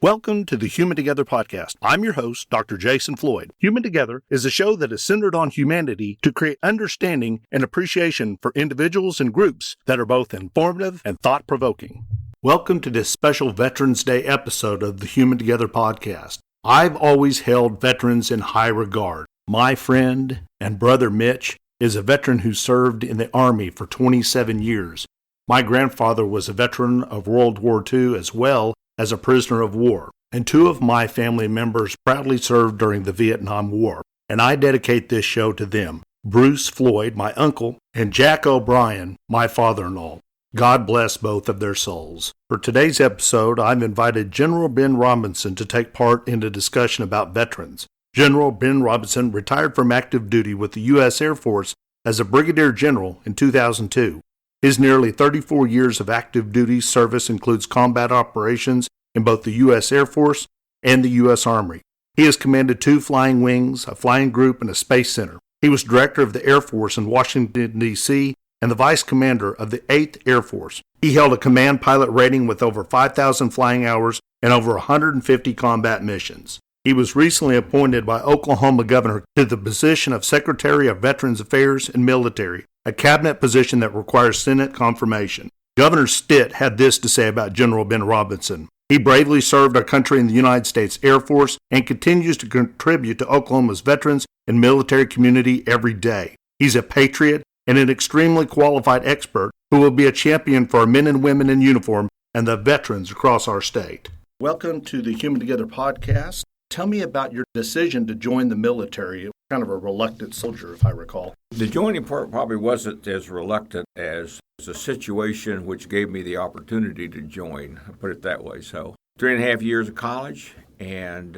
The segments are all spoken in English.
Welcome to the Human Together podcast. I'm your host, Dr. Jason Floyd. Human Together is a show that is centered on humanity to create understanding and appreciation for individuals and groups that are both informative and thought-provoking. Welcome to this special Veterans Day episode of the Human Together podcast. I've always held veterans in high regard. My friend and brother Mitch is a veteran who served in the Army for 27 years. My grandfather was a veteran of World War II as well as a prisoner of war, and two of my family members proudly served during the Vietnam War, and I dedicate this show to them, Bruce Floyd, my uncle, and Jack O'Brien, my father-in-law. God bless both of their souls. For today's episode, I've invited General Ben Robinson to take part in a discussion about veterans. General Ben Robinson retired from active duty with the U.S. Air Force as a brigadier general in 2002. His nearly 34 years of active duty service includes combat operations in both the U.S. Air Force and the U.S. Army. He has commanded 2 flying wings, a flying group, and a space center. He was director of the Air Force in Washington, D.C., and the vice commander of the 8th Air Force. He held a command pilot rating with over 5,000 flying hours and over 150 combat missions. He was recently appointed by Oklahoma governor to the position of Secretary of Veterans Affairs and Military, a cabinet position that requires Senate confirmation. Governor Stitt had this to say about General Ben Robinson. He bravely served our country in the United States Air Force and continues to contribute to Oklahoma's veterans and military community every day. He's a patriot and an extremely qualified expert who will be a champion for our men and women in uniform and the veterans across our state. Welcome to the Human Together podcast. Tell me about your decision to join the military. Kind of a reluctant soldier, if I recall. The joining part probably wasn't as reluctant as a situation which gave me the opportunity to join, I'll put it that way. So 3.5 years of college, and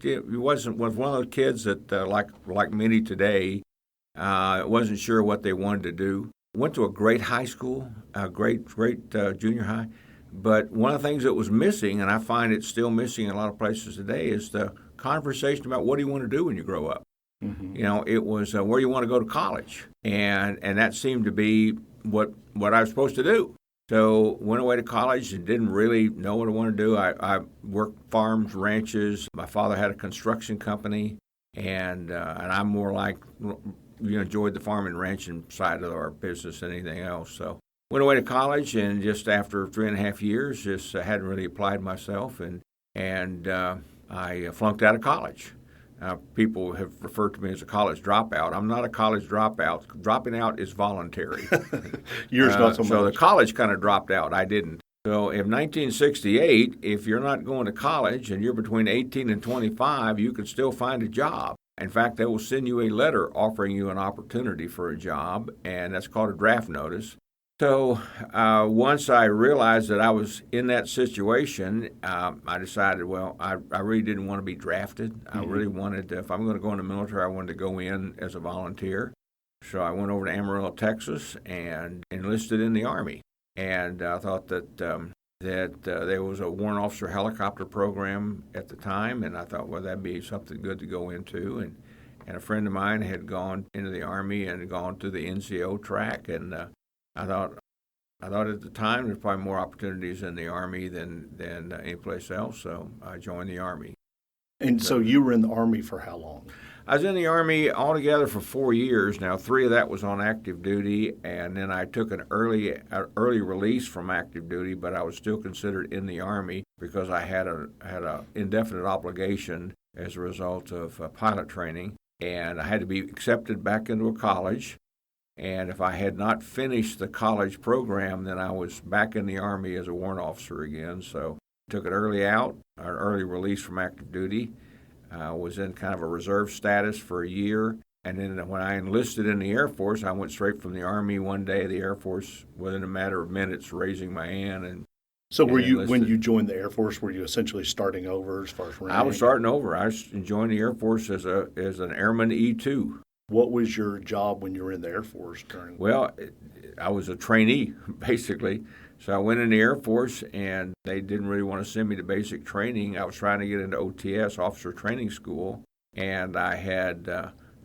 it was one of those kids that, like many today, wasn't sure what they wanted to do. Went to a great high school, a great junior high. But one of the things that was missing, and I find it's still missing in a lot of places today, is the conversation about what do you want to do when you grow up. Mm-hmm. You know, it was where you want to go to college, and that seemed to be what I was supposed to do. So went away to college and didn't really know what I wanted to do. I worked farms, ranches. My father had a construction company, and I'm more like enjoyed the farming and ranching side of our business than anything else. So went away to college, and just after 3.5 years, just hadn't really applied myself, and I flunked out of college. People have referred to me as a college dropout. I'm not a college dropout. Dropping out is voluntary. Yours not so much. So the college kind of dropped out. I didn't. So in 1968, if you're not going to college and you're between 18 and 25, you can still find a job. In fact, they will send you a letter offering you an opportunity for a job, and that's called a draft notice. So once I realized that I was in that situation, I decided, well, I really didn't want to be drafted. Mm-hmm. I really wanted, if I'm going to go in the military, I wanted to go in as a volunteer. So I went over to Amarillo, Texas, and enlisted in the Army. And I thought that there was a warrant officer helicopter program at the time, and I thought, well, that'd be something good to go into. And a friend of mine had gone into the Army and gone to the NCO track, and I thought at the time there's probably more opportunities in the Army than any place else, so I joined the Army. And so you were in the Army for how long? I was in the Army altogether for 4 years. Now, 3 of that was on active duty, and then I took an early release from active duty, but I was still considered in the Army because I had a indefinite obligation as a result of pilot training, and I had to be accepted back into a college. And if I had not finished the college program, then I was back in the Army as a warrant officer again. So I took it early out, an early release from active duty. Was in kind of a reserve status for a year. And then when I enlisted in the Air Force, I went straight from the Army one day to the Air Force within a matter of minutes, raising my hand. And so when you joined the Air Force, were you essentially starting over as far as rank? I was starting over. I joined the Air Force as an Airman E2. What was your job when you were in the Air Force? Well, I was a trainee, basically. So I went in the Air Force, and they didn't really want to send me to basic training. I was trying to get into OTS, Officer Training School, and I had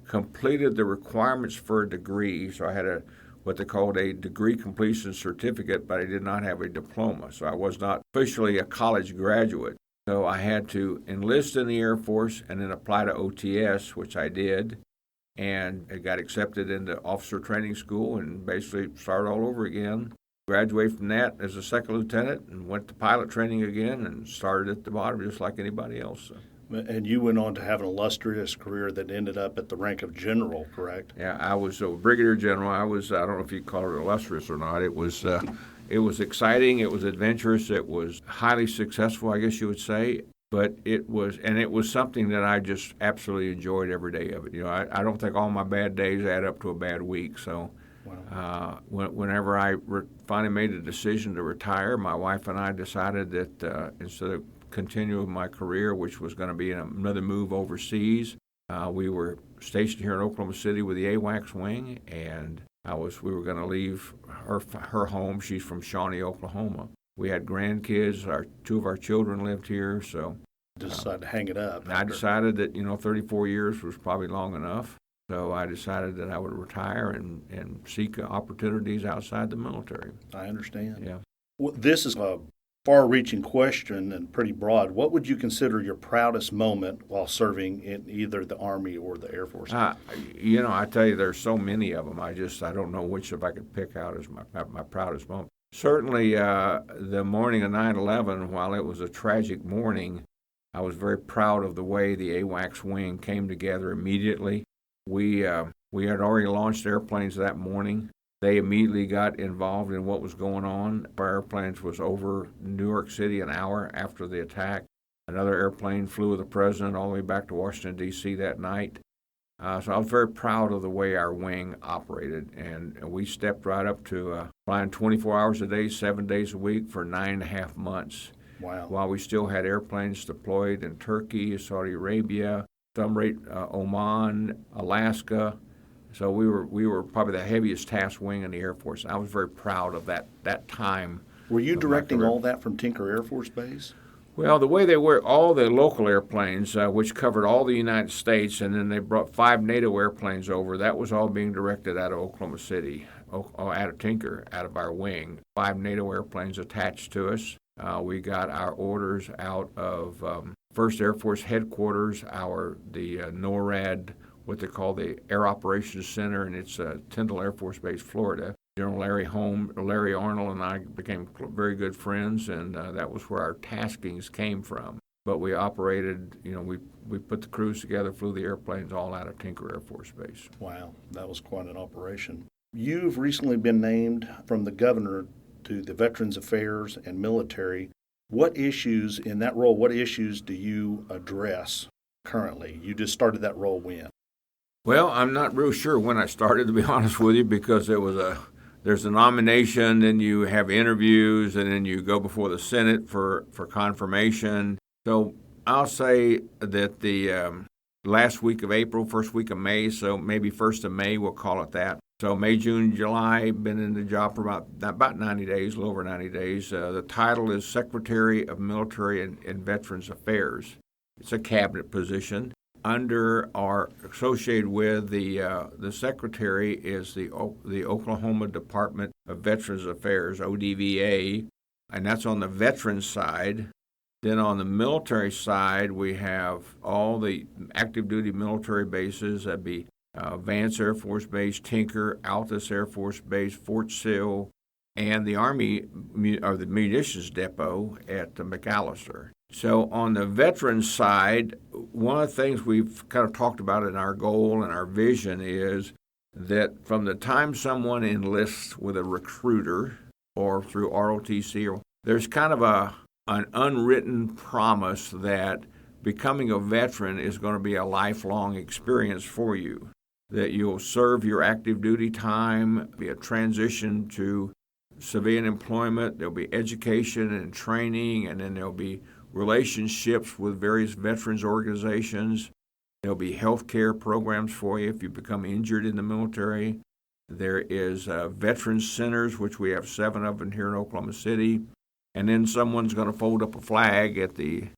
completed the requirements for a degree. So I had what they called a degree completion certificate, but I did not have a diploma. So I was not officially a college graduate. So I had to enlist in the Air Force and then apply to OTS, which I did, and I got accepted into officer training school and basically started all over again. Graduated from that as a second lieutenant and went to pilot training again and started at the bottom just like anybody else. And you went on to have an illustrious career that ended up at the rank of general, correct? Yeah, I was a brigadier general. I don't know if you call it illustrious or not. It was exciting. It was adventurous. It was highly successful, I guess you would say. But it was something that I just absolutely enjoyed every day of it. You know, I don't think all my bad days add up to a bad week. So wow. Whenever I finally made a decision to retire, my wife and I decided that instead of continuing my career, which was going to be another move overseas, we were stationed here in Oklahoma City with the AWACS wing, and we were going to leave her home. She's from Shawnee, Oklahoma. We had grandkids. Two of our children lived here, so decided to hang it up. And I decided that 34 years was probably long enough. So I decided that I would retire and seek opportunities outside the military. I understand. Yeah. Well, this is a far-reaching question and pretty broad. What would you consider your proudest moment while serving in either the Army or the Air Force? I tell you, there's so many of them. I don't know which if I could pick out as my proudest moment. Certainly, the morning of 9/11, while it was a tragic morning, I was very proud of the way the AWACS wing came together immediately. We had already launched airplanes that morning. They immediately got involved in what was going on. Our airplanes was over New York City an hour after the attack. Another airplane flew with the president all the way back to Washington, D.C. that night. So I was very proud of the way our wing operated, and we stepped right up to flying 24 hours a day, 7 days a week for 9.5 months. Wow. While we still had airplanes deployed in Turkey, Saudi Arabia, Oman, Alaska. So we were probably the heaviest task wing in the Air Force. I was very proud of that time. Were you directing all that from Tinker Air Force Base? Well, the way they were, all the local airplanes, which covered all the United States, and then they brought 5 NATO airplanes over, that was all being directed out of Oklahoma City, out of Tinker, out of our wing. 5 NATO airplanes attached to us. We got our orders out of 1st Air Force Headquarters, the NORAD, what they call the Air Operations Center, and it's Tyndall Air Force Base, Florida. General Larry Arnold and I became very good friends, and that was where our taskings came from. But we operated, we put the crews together, flew the airplanes all out of Tinker Air Force Base. Wow, that was quite an operation. You've recently been named from the governor to the Veterans Affairs and Military. What issues do you address currently? You just started that role when? Well, I'm not real sure when I started, to be honest with you, because there's a nomination, then you have interviews, and then you go before the Senate for confirmation. So I'll say that the last week of April, first week of May, so maybe 1st of May, we'll call it that. So May, June, July, been in the job for about 90 days, a little over 90 days. The title is Secretary of Military and Veterans Affairs. It's a cabinet position. Associated with the secretary is the Oklahoma Department of Veterans Affairs, ODVA, and that's on the veterans side. Then on the military side, we have all the active duty military bases. That'd be Vance Air Force Base, Tinker, Altus Air Force Base, Fort Sill, and the Army or the munitions depot at McAllister. So on the veterans side, one of the things we've kind of talked about in our goal and our vision is that from the time someone enlists with a recruiter or through ROTC, there's kind of an unwritten promise that becoming a veteran is going to be a lifelong experience for you, that you'll serve your active duty time, be a transition to civilian employment, there'll be education and training, and then there'll be relationships with various veterans organizations. There'll be health care programs for you if you become injured in the military. There is veterans centers, which we have 7 of them here in Oklahoma City. And then someone's going to fold up a flag at the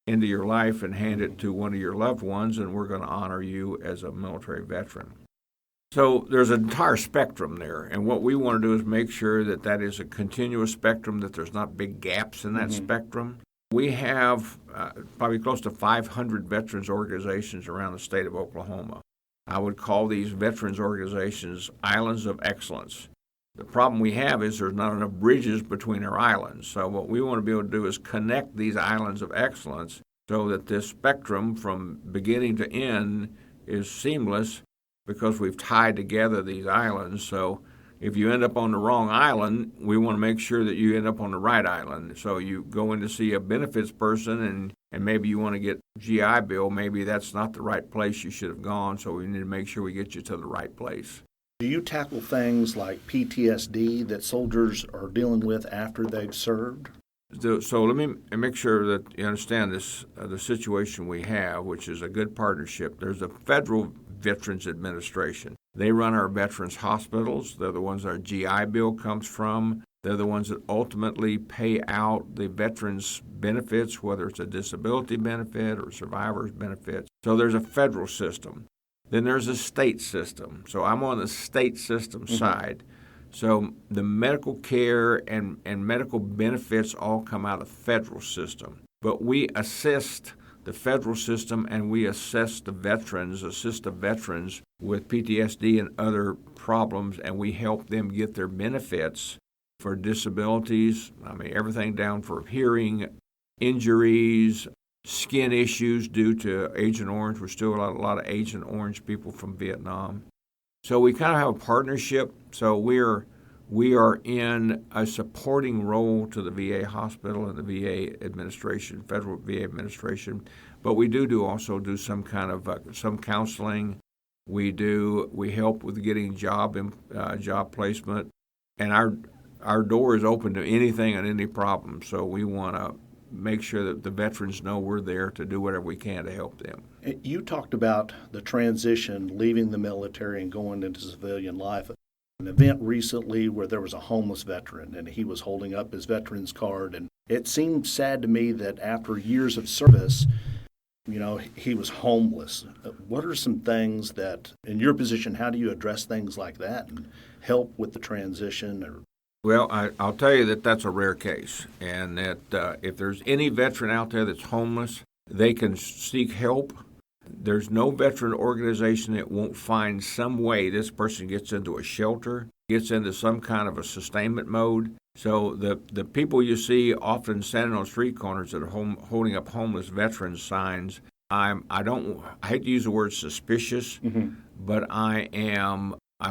end of your life and hand it to one of your loved ones, and we're going to honor you as a military veteran. So there's an entire spectrum there, and what we want to do is make sure that is a continuous spectrum, that there's not big gaps in that spectrum. We have probably close to 500 veterans organizations around the state of Oklahoma. I would call these veterans organizations islands of excellence. The problem we have is there's not enough bridges between our islands. So what we want to be able to do is connect these islands of excellence so that this spectrum from beginning to end is seamless because we've tied together these islands. So if you end up on the wrong island, we want to make sure that you end up on the right island. So you go in to see a benefits person and maybe you want to get GI Bill, maybe that's not the right place you should have gone, so we need to make sure we get you to the right place. Do you tackle things like PTSD that soldiers are dealing with after they've served? So let me make sure that you understand this, the situation we have, which is a good partnership. There's a federal Veterans Administration. They run our veterans hospitals. They're the ones our GI Bill comes from. They're the ones that ultimately pay out the veterans' benefits, whether it's a disability benefit or survivor's benefits. So there's a federal system. Then there's a state system. So I'm on the state system side. So the medical care and medical benefits all come out of the federal system. But we assist the federal system and we assist the veterans with PTSD and other problems, and we help them get their benefits for disabilities. I mean, everything down for hearing, injuries, skin issues due to Agent Orange. We're still a lot of Agent Orange people from Vietnam. So we kind of have a partnership. So we are in a supporting role to the VA hospital and the VA administration, federal VA administration. But we also do some kind of some counseling. We help with getting job placement, and our door is open to anything and any problem. So we want to make sure that the veterans know we're there to do whatever we can to help them. You talked about the transition, leaving the military and going into civilian life. An event recently where there was a homeless veteran and he was holding up his veteran's card, and it seemed sad to me that after years of service, he was homeless. What are some things that, in your position, how do you address things like that and help with the transition? Well, I'll tell you that that's a rare case, and that if there's any veteran out there that's homeless, they can seek help. There's no veteran organization that won't find some way this person gets into a shelter, gets into some kind of a sustainment mode. So the people you see often standing on street corners that are holding up homeless veterans signs, I hate to use the word suspicious, but I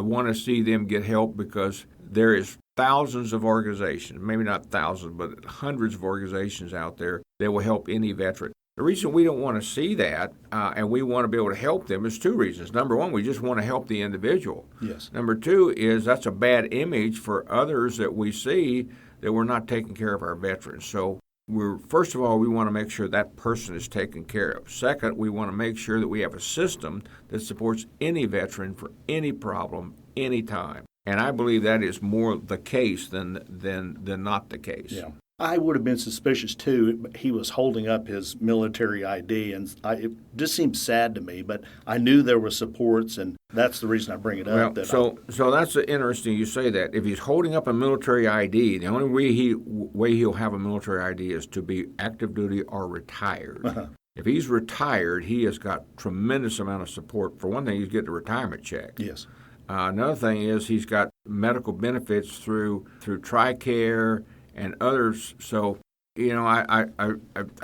want to see them get help, because there is thousands of organizations, maybe not thousands, but hundreds of organizations out there that will help any veteran. The reason we don't want to see that, and we want to be able to help them, is two reasons. Number one, we just want to help the individual. Yes. Number two is that's a bad image for others that we see that we're not taking care of our veterans. So first of all, we want to make sure that person is taken care of. Second, we want to make sure that we have a system that supports any veteran for any problem, anytime. And I believe that is more the case than not the case. Yeah. I would have been suspicious, too. He was holding up his military ID, and it just seemed sad to me. But I knew there were supports, and that's the reason I bring it up. So that's interesting you say that. If he's holding up a military ID, the only way he'll have a military ID is to be active duty or retired. Uh-huh. If he's retired, he has got tremendous amount of support. For one thing, he's getting a retirement check. Yes. Another thing is he's got medical benefits through TRICARE and others. So, I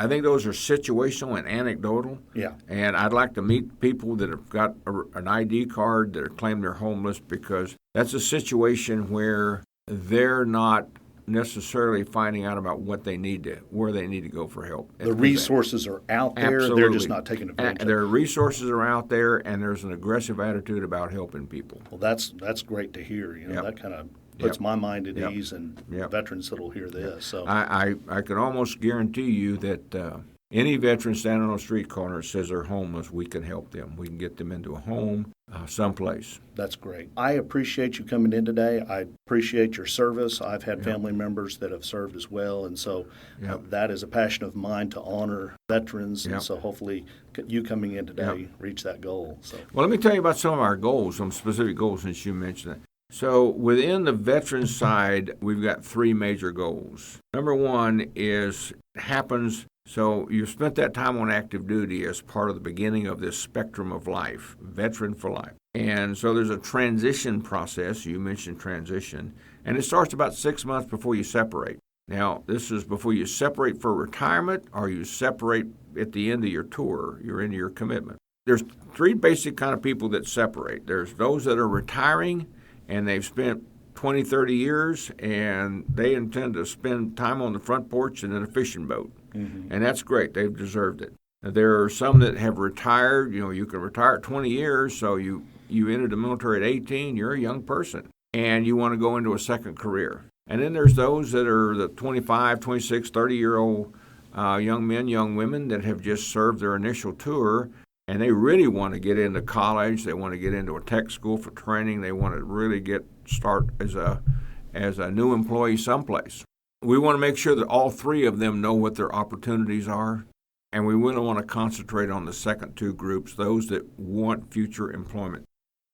think those are situational and anecdotal. Yeah. And I'd like to meet people that have got an ID card that are claiming they're homeless, because that's a situation where they're not necessarily finding out about where they need to go for help. The resources are out there. Absolutely. They're just not taking advantage of it. Their resources are out there, and there's an aggressive attitude about helping people. Well, that's great to hear. That kind of puts my mind at ease, and veterans that will hear this. So I can almost guarantee you that any veteran standing on a street corner says they're homeless, we can help them. We can get them into a home, someplace. That's great. I appreciate you coming in today. I appreciate your service. I've had family members that have served as well, and so that is a passion of mine to honor veterans. And so hopefully you coming in today reach that goal. So. Well, let me tell you about some of our goals, some specific goals, since you mentioned it. So within the veteran side, we've got three major goals. Number one is happens, so you spent that time on active duty as part of the beginning of this spectrum of life, veteran for life. And so there's a transition process. You mentioned transition. And it starts about 6 months before you separate. Now, this is before you separate for retirement or you separate at the end of your tour, you're into your commitment. There's three basic kind of people that separate. There's those that are retiring and they've spent 20, 30 years and they intend to spend time on the front porch and in a fishing boat. Mm-hmm. And that's great. They've deserved it. There are some that have retired. You can retire at 20 years, so you entered the military at 18, you're a young person, and you want to go into a second career. And then there's those that are the 25, 26, 30-year-old young men, young women that have just served their initial tour, and they really want to get into college. They want to get into a tech school for training. They want to really start as a new employee someplace. We want to make sure that all three of them know what their opportunities are, and we really want to concentrate on the second two groups, those that want future employment.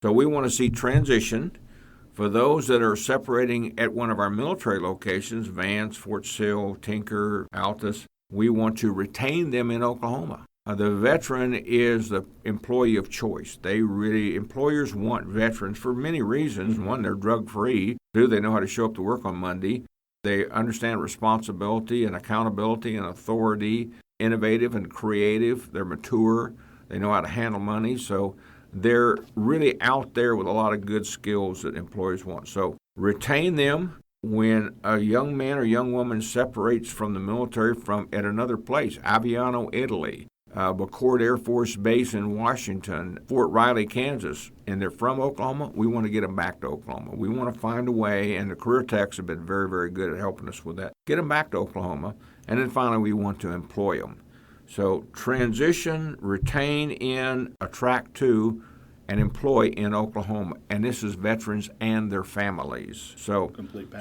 So we want to see transition. For those that are separating at one of our military locations, Vance, Fort Sill, Tinker, Altus, we want to retain them in Oklahoma. The veteran is the employee of choice. Employers want veterans for many reasons. One, they're drug-free. Two, they know how to show up to work on Monday. They understand responsibility and accountability and authority, innovative and creative. They're mature. They know how to handle money. So they're really out there with a lot of good skills that employers want. So retain them. When a young man or young woman separates from the military at another place, Aviano, Italy, McCord Air Force Base in Washington, Fort Riley, Kansas, and they're from Oklahoma, we want to get them back to Oklahoma. We want to find a way, and the career techs have been very, very good at helping us with that. Get them back to Oklahoma, and then finally we want to employ them. So transition, retain in, attract to, and employ in Oklahoma. And this is veterans and their families. So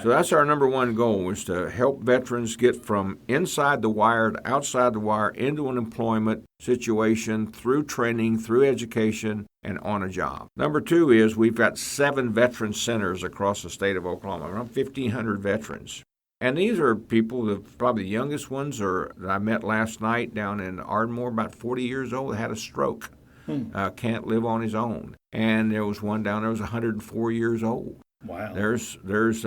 that's our number one goal, is to help veterans get from inside the wire to outside the wire into an employment situation through training, through education, and on a job. Number two is we've got 7 veteran centers across the state of Oklahoma, around 1,500 veterans. And these are people, probably the youngest ones that I met last night down in Ardmore, about 40 years old, had a stroke. Can't live on his own. And there was one down there was 104 years old. Wow. There's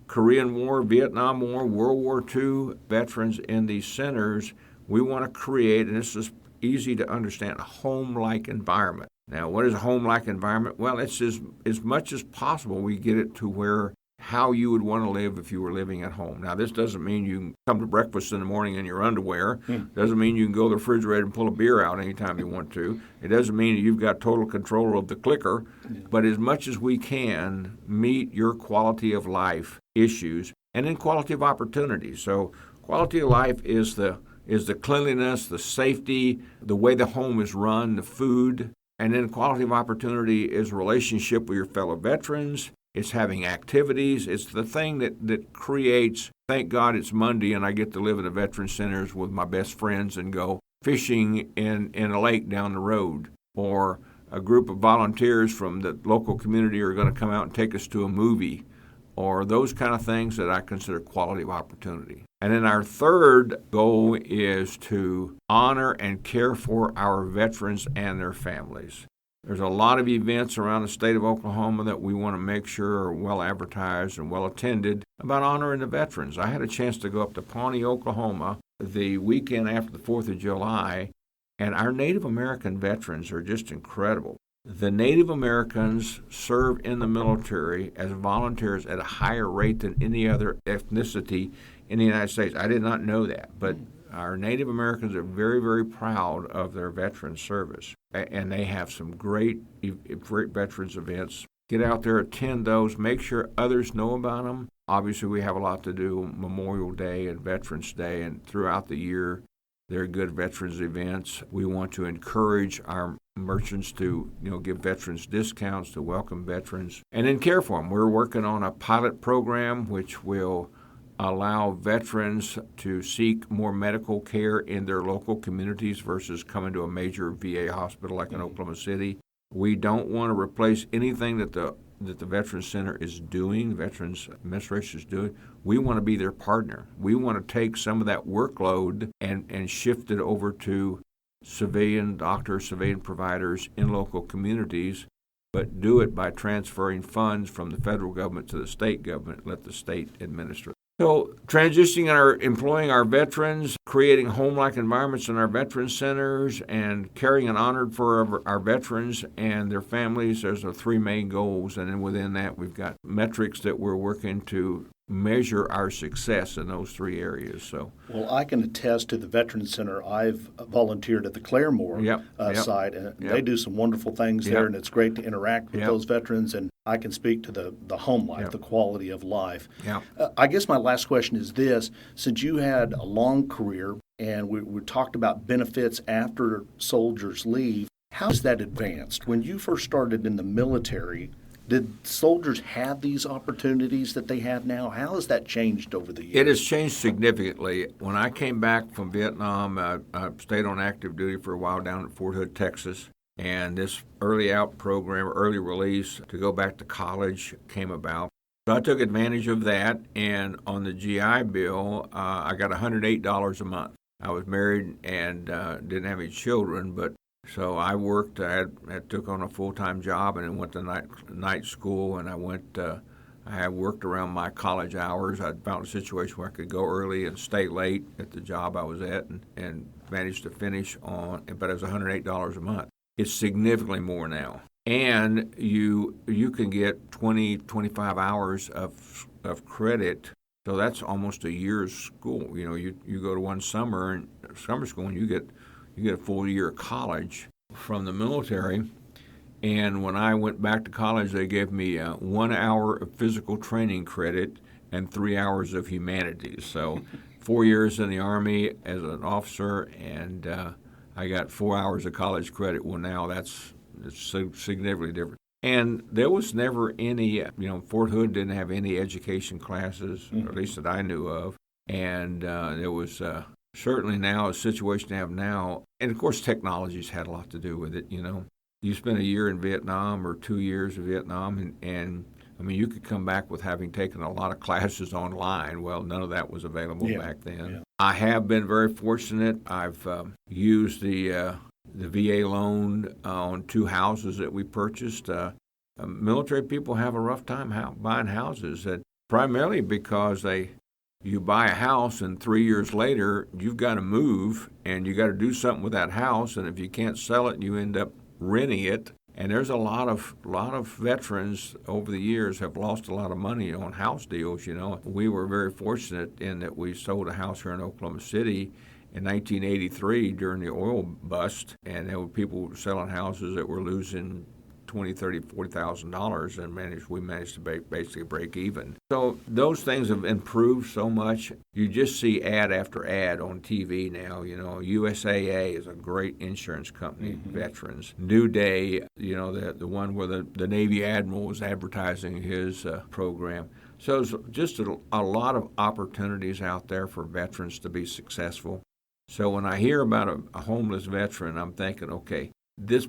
Korean War, Vietnam War, World War II veterans in these centers. We want to create, and this is easy to understand, a home-like environment. Now, what is a home-like environment? Well, it's as much as possible we get it to how you would want to live if you were living at home. Now, this doesn't mean you can come to breakfast in the morning in your underwear. Doesn't mean you can go to the refrigerator and pull a beer out anytime you want to. It doesn't mean you've got total control of the clicker. But as much as we can, meet your quality of life issues, and then quality of opportunity. So quality of life is the cleanliness, the safety, the way the home is run, the food. And then quality of opportunity is relationship with your fellow veterans. It's having activities. It's the thing that creates, thank God it's Monday and I get to live at the veteran centers with my best friends and go fishing in a lake down the road. Or a group of volunteers from the local community are going to come out and take us to a movie. Or those kind of things that I consider quality of opportunity. And then our third goal is to honor and care for our veterans and their families. There's a lot of events around the state of Oklahoma that we want to make sure are well advertised and well attended about honoring the veterans. I had a chance to go up to Pawnee, Oklahoma, the weekend after the 4th of July, and our Native American veterans are just incredible. The Native Americans serve in the military as volunteers at a higher rate than any other ethnicity in the United States. I did not know that, but our Native Americans are very, very proud of their veteran service, and they have some great veterans events. Get out there, attend those, make sure others know about them. Obviously, we have a lot to do Memorial Day and Veterans Day, and throughout the year, there are good veterans events. We want to encourage our merchants to give veterans discounts, to welcome veterans, and then care for them. We're working on a pilot program which will allow veterans to seek more medical care in their local communities versus coming to a major VA hospital like in Oklahoma City. We don't want to replace anything that that the Veterans Center is doing, the Veterans Administration is doing, we want to be their partner. We want to take some of that workload and shift it over to civilian doctors, civilian providers in local communities, but do it by transferring funds from the federal government to the state government, let the state administer it. So transitioning employing our veterans, creating home-like environments in our veterans centers, and caring and honored for our veterans and their families, those are three main goals. And then within that, we've got metrics that we're working to measure our success in those three areas. So, well, I can attest to the Veterans Center. I've volunteered at the Claremore site, and they do some wonderful things there, and it's great to interact with those veterans, and I can speak to the home life, the quality of life. I guess my last question is this. Since you had a long career, and we talked about benefits after soldiers leave, how has that advanced? When you first started in the military, did soldiers have these opportunities that they have now? How has that changed over the years? It has changed significantly. When I came back from Vietnam, I stayed on active duty for a while down at Fort Hood, Texas. And this early out program, early release to go back to college came about. So I took advantage of that. And on the GI Bill, I got $108 a month. I was married and didn't have any children, but so I worked. I took on a full-time job and then went to night school. And I had worked around my college hours. I found a situation where I could go early and stay late at the job I was at, and managed to finish on. But it was $108 a month. It's significantly more now, and you can get 25 hours of credit. So that's almost a year's school. You know, you go to one summer school, and you get a full year of college from the military. And when I went back to college, they gave me 1 hour of physical training credit and 3 hours of humanities. So 4 years in the Army as an officer, and I got 4 hours of college credit. Well, now it's significantly different. And there was never any, Fort Hood didn't have any education classes, or at least that I knew of. And there was certainly now a situation to have now. And, of course, technology's had a lot to do with it, You spend a year in Vietnam or 2 years in Vietnam, and you could come back with having taken a lot of classes online. Well, none of that was available back then. Yeah. I have been very fortunate. I've used the VA loan on 2 houses that we purchased. Military people have a rough time buying houses, primarily because you buy a house and 3 years later you've got to move and you got to do something with that house, and if you can't sell it, you end up renting it. And there's a lot of veterans over the years have lost a lot of money on house deals. We were very fortunate in that we sold a house here in Oklahoma City in 1983 during the oil bust, and there were people selling houses that were losing $20,000, $30,000, $40,000, and we managed to basically break even. So those things have improved so much. You just see ad after ad on TV now. USAA is a great insurance company, veterans. New Day, the one where the Navy Admiral was advertising his program. So there's just a lot of opportunities out there for veterans to be successful. So when I hear about a homeless veteran, I'm thinking, okay, this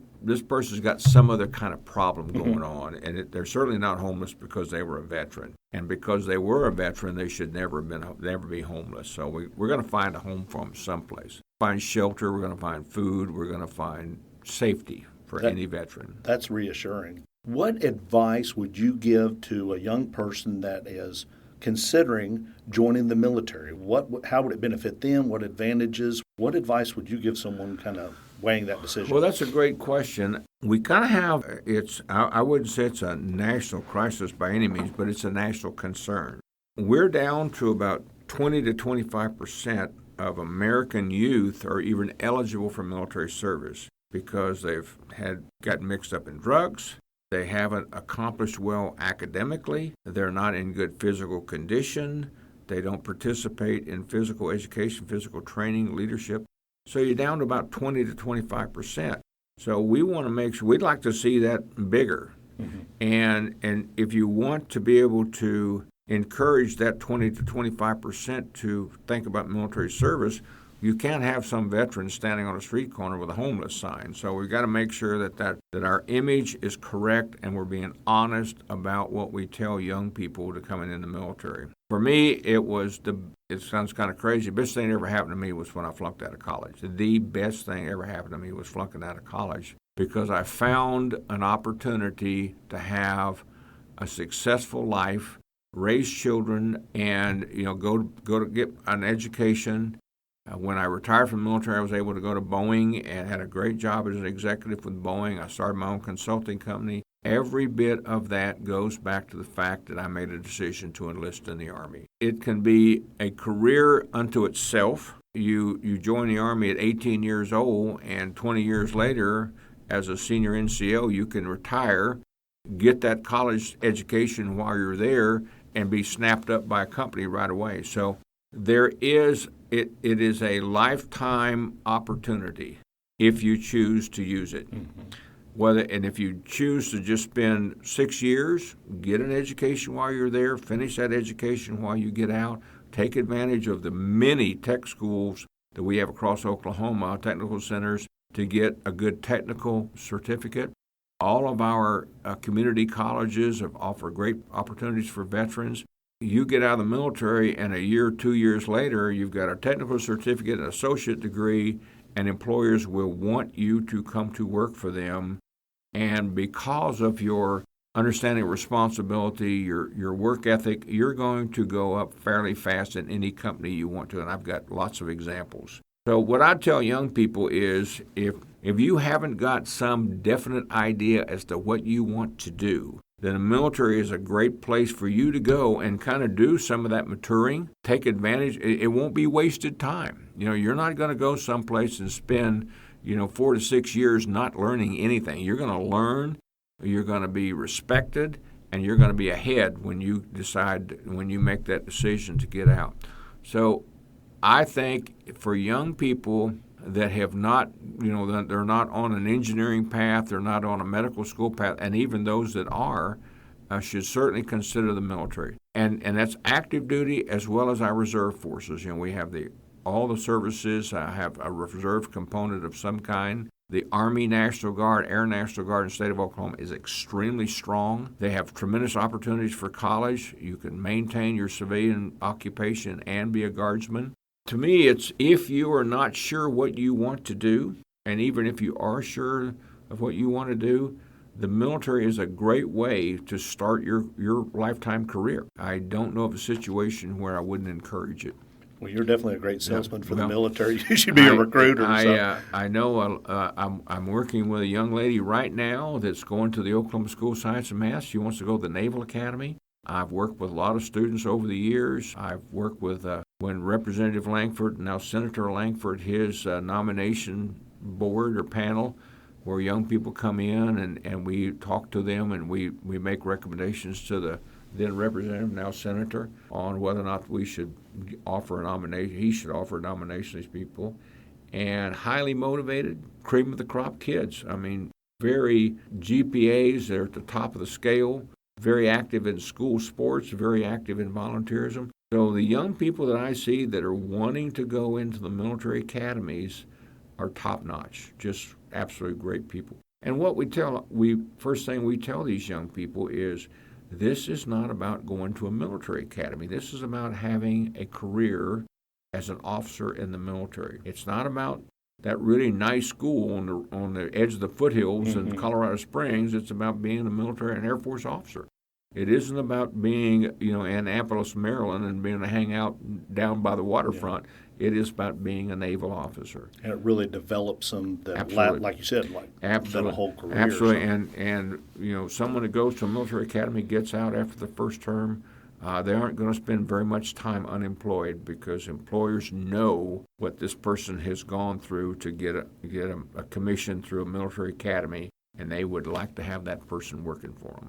person's got some other kind of problem going on, and they're certainly not homeless because they were a veteran. And because they were a veteran, they should never be homeless. So we're going to find a home for them someplace. Find shelter, we're going to find food, we're going to find safety for any veteran. That's reassuring. What advice would you give to a young person that is considering joining the military? How would it benefit them? What advantages? What advice would you give someone kind of weighing that decision? Well, that's a great question. We kind of have, I wouldn't say it's a national crisis by any means, but it's a national concern. We're down to about 20 to 25% of American youth are even eligible for military service because they've gotten mixed up in drugs. They haven't accomplished well academically. They're not in good physical condition. They don't participate in physical education, physical training, leadership. So you're down to about 20 to 25%. So we want to make sure, we'd like to see that bigger. And if you want to be able to encourage that 20 to 25% to think about military service, You can't have some veteran standing on a street corner with a homeless sign. So we've got to make sure that our image is correct and we're being honest about what we tell young people to coming in the military. For me, it sounds kind of crazy, the best thing that ever happened to me was when I flunked out of college. The best thing ever happened to me was flunking out of college because I found an opportunity to have a successful life, raise children, and go to get an education. When I retired from the military, I was able to go to Boeing and had a great job as an executive with Boeing. I started my own consulting company. Every bit of that goes back to the fact that I made a decision to enlist in the Army. It can be a career unto itself. You join the Army at 18 years old, and 20 years later, as a senior NCO, you can retire, get that college education while you're there, and be snapped up by a company right away. So it is a lifetime opportunity if you choose to use it. And if you choose to just spend 6 years, get an education while you're there, finish that education while you get out, take advantage of the many tech schools that we have across Oklahoma, technical centers, to get a good technical certificate. All of our community colleges offer great opportunities for veterans. You get out of the military, and a year, 2 years later, you've got a technical certificate, an associate degree, and employers will want you to come to work for them. And because of your understanding of responsibility, your work ethic, you're going to go up fairly fast in any company you want to, and I've got lots of examples. So what I tell young people is if you haven't got some definite idea as to what you want to do, then the military is a great place for you to go and kind of do some of that maturing, take advantage. It won't be wasted time. You're not going to go someplace and spend 4 to 6 years not learning anything. You're going to learn, you're going to be respected, and you're going to be ahead when you make that decision to get out. So I think for young people that have not, that they're not on an engineering path, they're not on a medical school path, and even those that are, should certainly consider the military. And that's active duty as well as our reserve forces. We have all the services have a reserve component of some kind. The Army National Guard, Air National Guard in the state of Oklahoma is extremely strong. They have tremendous opportunities for college. You can maintain your civilian occupation and be a guardsman. To me, it's if you are not sure what you want to do, and even if you are sure of what you want to do, the military is a great way to start your lifetime career. I don't know of a situation where I wouldn't encourage it. Well, you're definitely a great salesman for the military. You should be a recruiter. I know I'm working with a young lady right now that's going to the Oklahoma School of Science and Math. She wants to go to the Naval Academy. I've worked with a lot of students over the years. I've worked with when Representative Langford, now Senator Langford, his nomination board or panel, where young people come in and we talk to them and we make recommendations to the then Representative, now Senator, on whether or not we should offer a nomination. He should offer a nomination to these people. And highly motivated, cream of the crop kids. I mean, very GPAs, they're at the top of the scale, very active in school sports, very active in volunteerism. So the young people that I see that are wanting to go into the military academies are top-notch, just absolutely great people. And what first thing we tell these young people is, this is not about going to a military academy. This is about having a career as an officer in the military. It's not about that really nice school on the edge of the foothills in Colorado Springs. It's about being a military and Air Force officer. It isn't about being, in Annapolis, Maryland, and being to hang out down by the waterfront. Yeah. It is about being a naval officer. And it really develops them, like you said, that whole career. Absolutely. And someone that goes to a military academy gets out after the first term, they aren't going to spend very much time unemployed because employers know what this person has gone through to get a commission through a military academy, and they would like to have that person working for them.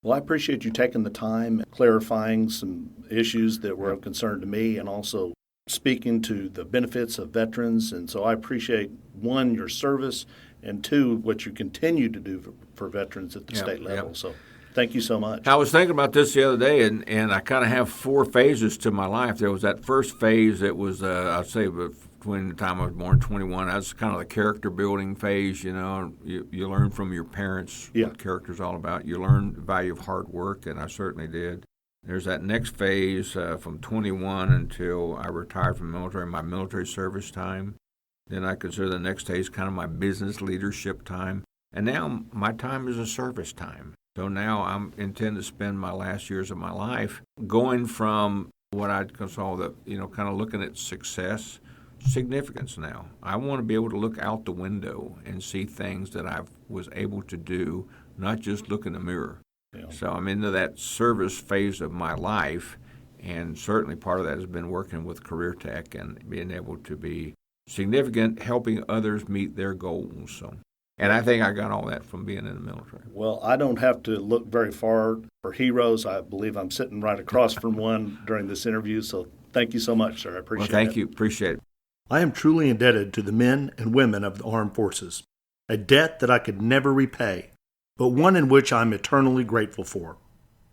Well, I appreciate you taking the time, clarifying some issues that were of concern to me, and also speaking to the benefits of veterans. And so I appreciate, one, your service, and two, what you continue to do for veterans at the state level. So thank you so much. I was thinking about this the other day, and I kind of have 4 phases to my life. There was that first phase that was, I'd say, between the time I was born and 21. That's kind of the character building phase, you know. You learn from your parents what character's all about. You learn the value of hard work, and I certainly did. There's that next phase from 21 until I retired from the military, my military service time. Then I consider the next phase kind of my business leadership time. And now my time is a service time. So now I intend to spend my last years of my life going from what I'd call the, kind of looking at success, significance now. I want to be able to look out the window and see things that I was able to do, not just look in the mirror. Yeah. So I'm into that service phase of my life, and certainly part of that has been working with Career Tech and being able to be significant, helping others meet their goals. So, and I think I got all that from being in the military. Well, I don't have to look very far for heroes. I believe I'm sitting right across from one during this interview, so thank you so much, sir. I appreciate it. Well, thank you. Appreciate it. I am truly indebted to the men and women of the armed forces, a debt that I could never repay, but one in which I'm eternally grateful for.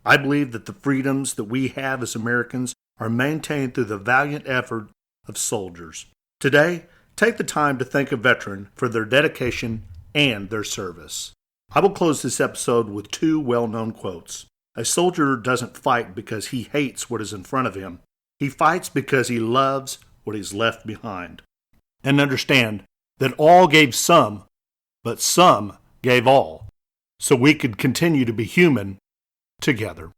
I believe that the freedoms that we have as Americans are maintained through the valiant effort of soldiers. Today, take the time to thank a veteran for their dedication and their service. I will close this episode with two well-known quotes. A soldier doesn't fight because he hates what is in front of him. He fights because he loves what he's left behind. And understand that all gave some, but some gave all, so we could continue to be human together.